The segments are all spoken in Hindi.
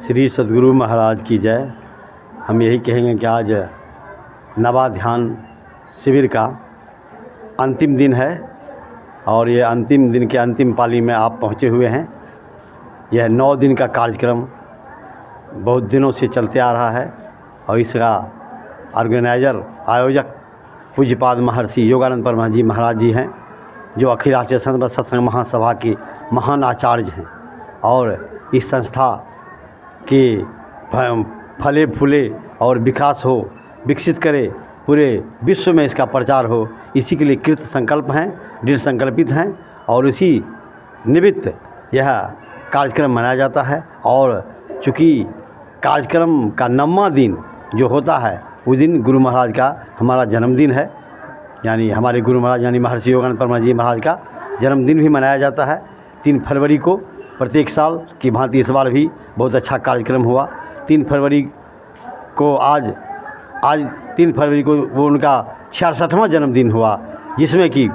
श्री सद्गुरु महाराज की जय। हम यही कहेंगे कि आज नवा ध्यान शिविर का अंतिम दिन है और ये अंतिम दिन के अंतिम पाली में आप पहुँचे हुए हैं। यह 9 दिन का कार्यक्रम बहुत दिनों से चलते आ रहा है और इसका आयोजक पूज्यपाद महर्षि योगानंद परमहंस जी महाराज जी हैं, जो अखिल राष्ट्रीय संत सत्संग महासभा के महान आचार्य हैं। और इस संस्था के फले फूले और विकास हो, विकसित करे, पूरे विश्व में इसका प्रचार हो, इसी के लिए कृत संकल्प हैं, दृढ़ संकल्पित हैं और उसी निमित्त यह कार्यक्रम मनाया जाता है। और चूँकि कार्यक्रम का 9वां दिन जो होता है उस दिन गुरु महाराज का हमारा जन्मदिन है, यानी हमारे गुरु महाराज यानी महर्षि योगानंद परमहंस जी महाराज का जन्मदिन भी मनाया जाता है 3 फरवरी को। प्रत्येक साल की भांति इस बार भी बहुत अच्छा कार्यक्रम हुआ। 3 फरवरी को आज 3 फरवरी को वो उनका 66वां जन्मदिन हुआ, जिसमें कि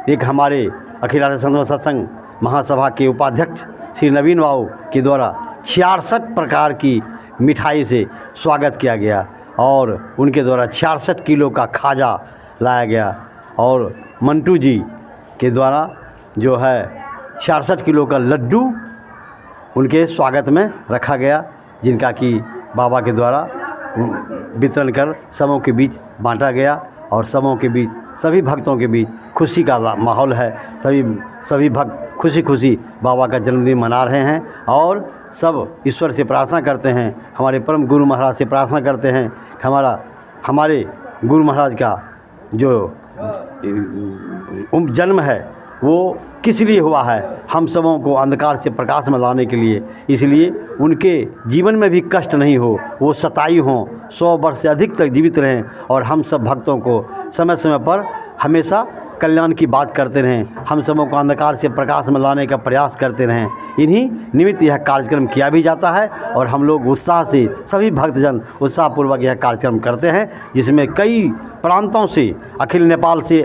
एक हमारे अखिल राष्ट्रीय संत सत्संग महासभा के उपाध्यक्ष श्री नवीन बाबू के द्वारा 66 प्रकार की मिठाई से स्वागत किया गया और उनके द्वारा 66 किलो का खाजा लाया गया और मंटू जी के द्वारा जो है 66 किलो का लड्डू उनके स्वागत में रखा गया, जिनका कि बाबा के द्वारा वितरण कर सबों के बीच बांटा गया और सबों के बीच सभी भक्तों के बीच खुशी का माहौल है। सभी भक्त खुशी खुशी बाबा का जन्मदिन मना रहे हैं और सब ईश्वर से प्रार्थना करते हैं, हमारे परम गुरु महाराज से प्रार्थना करते हैं कि हमारे गुरु महाराज का जो जन्म है वो किस लिए हुआ है, हम सबों को अंधकार से प्रकाश में लाने के लिए। इसलिए उनके जीवन में भी कष्ट नहीं हो, वो सताई हों, 100 वर्ष से अधिक तक जीवित रहें और हम सब भक्तों को समय समय पर हमेशा कल्याण की बात करते रहें, हम सबों को अंधकार से प्रकाश में लाने का प्रयास करते रहें। इन्हीं निमित्त यह कार्यक्रम किया भी जाता है और हम लोग उत्साह से सभी भक्तजन उत्साहपूर्वक यह कार्यक्रम करते हैं, जिसमें कई प्रांतों से, अखिल नेपाल से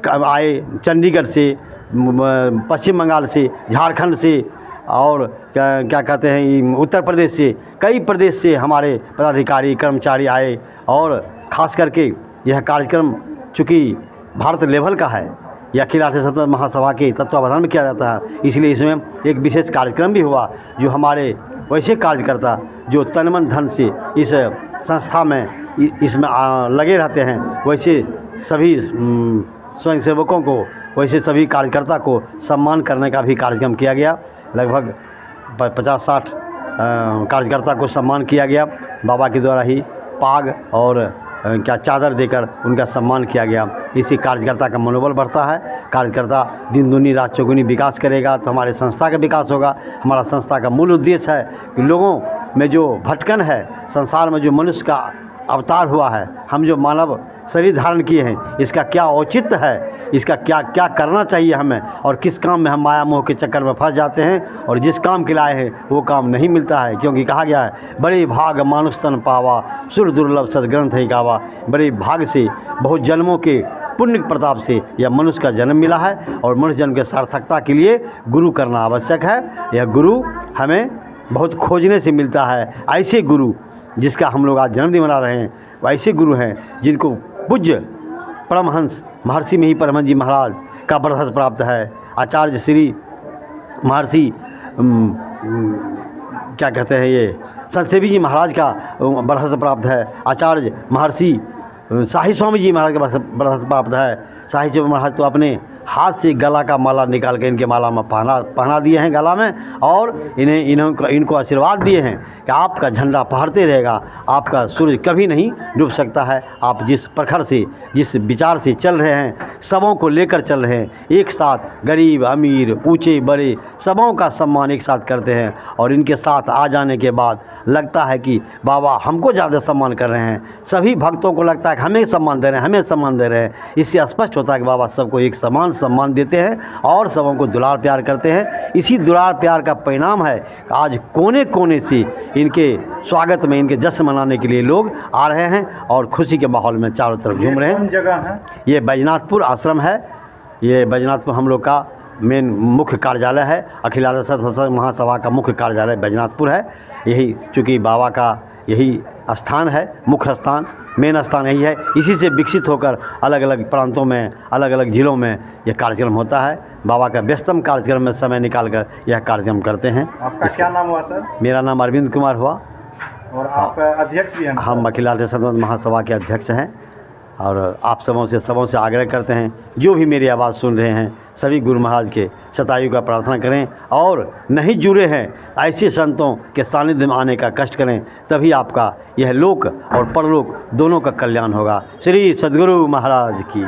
आए, चंडीगढ़ से, पश्चिम बंगाल से, झारखंड से और क्या कहते हैं उत्तर प्रदेश से, कई प्रदेश से हमारे पदाधिकारी कर्मचारी आए। और ख़ास करके यह कार्यक्रम चूँकि भारत लेवल का है, यह अखिल राष्ट्रीय संत महासभा के तत्वावधान में किया जाता है, इसलिए इसमें एक विशेष कार्यक्रम भी हुआ। जो हमारे वैसे कार्यकर्ता जो तन मन धन से इस संस्था में इसमें लगे रहते हैं, वैसे सभी स्वयंसेवकों को, वैसे सभी कार्यकर्ता को सम्मान करने का भी कार्यक्रम किया गया। लगभग 50-60 कार्यकर्ता को सम्मान किया गया। बाबा के द्वारा ही पाग और चादर देकर उनका सम्मान किया गया। इसी कार्यकर्ता का मनोबल बढ़ता है। कार्यकर्ता दिन दुनी रात चौगुनी विकास करेगा तो हमारे संस्था का विकास होगा। हमारा संस्था का मूल उद्देश्य है कि लोगों में जो भटकन है, संसार में जो मनुष्य का अवतार हुआ है, हम जो मानव शरीर धारण किए हैं, इसका क्या औचित्य है, इसका क्या क्या करना चाहिए हमें, और किस काम में हम माया मोह के चक्कर में फंस जाते हैं और जिस काम के लाए हैं वो काम नहीं मिलता है। क्योंकि कहा गया है, बड़े भाग मानुष तन पावा, सुर दुर्लभ सदग्रंथ ही गावा। बड़े भाग से, बहुत जन्मों के पुण्य प्रताप से यह मनुष्य का जन्म मिला है और मनुष्य जन्म के सार्थकता के लिए गुरु करना आवश्यक है। यह गुरु हमें बहुत खोजने से मिलता है। ऐसे गुरु जिसका हम लोग आज जन्मदिन मना रहे हैं, वो ऐसे गुरु हैं जिनको पूज्य परमहंस महर्षि में ही परमहंस जी महाराज का बरहत प्राप्त है। आचार्य श्री महर्षि क्या कहते हैं ये संतसेवी जी महाराज का बरहत प्राप्त है। आचार्य महर्षि शाही स्वामी जी महाराज का बरहत प्राप्त है। शाही स्वामी महाराज तो अपने हाथ से गला का माला निकाल के इनके माला में पहना दिए हैं गला में, और इनको आशीर्वाद दिए हैं कि आपका झंडा फहरते रहेगा, आपका सूरज कभी नहीं डूब सकता है। आप जिस प्रखर से, जिस विचार से चल रहे हैं, सबों को लेकर चल रहे हैं, एक साथ गरीब अमीर ऊंचे बड़े सबों का सम्मान एक साथ करते हैं। और इनके साथ आ जाने के बाद लगता है कि बाबा हमको ज़्यादा सम्मान कर रहे हैं, सभी भक्तों को लगता है कि हमें सम्मान दे रहे हैं, हमें सम्मान दे रहे हैं। इससे स्पष्ट होता है कि बाबा सबको एक समान सम्मान देते हैं और सबों को दुलार प्यार करते हैं। इसी दुलार प्यार का परिणाम है आज कोने कोने से इनके स्वागत में, इनके जश्न मनाने के लिए लोग आ रहे हैं और खुशी के माहौल में चारों तरफ घूम रहे हैं। कौन जगह है? ये बैजनाथपुर आश्रम है। ये बैजनाथपुर हम लोग का मेन मुख्य कार्यालय है। अखिल राष्ट्रीय संत महासभा का मुख्य कार्यालय बैजनाथपुर है। यही चूँकि बाबा का यही स्थान है, मुख्य स्थान, मेन स्थान यही है। इसी से विकसित होकर अलग अलग प्रांतों में, अलग अलग ज़िलों में यह कार्यक्रम होता है। बाबा का व्यस्तम कार्यक्रम में समय निकाल कर यह कार्यक्रम करते हैं। आपका क्या नाम हुआ सर? मेरा नाम अरविंद कुमार हुआ और आप अध्यक्ष भी हैं? हम अखिल भारतीय संत महासभा के अध्यक्ष हैं। और आप सबों से आग्रह करते हैं, जो भी मेरी आवाज़ सुन रहे हैं, सभी गुरु महाराज के शतायु का प्रार्थना करें और नहीं जुड़े हैं ऐसे संतों के सानिध्य में आने का कष्ट करें, तभी आपका यह लोक और परलोक दोनों का कल्याण होगा। श्री सद्गुरु महाराज की।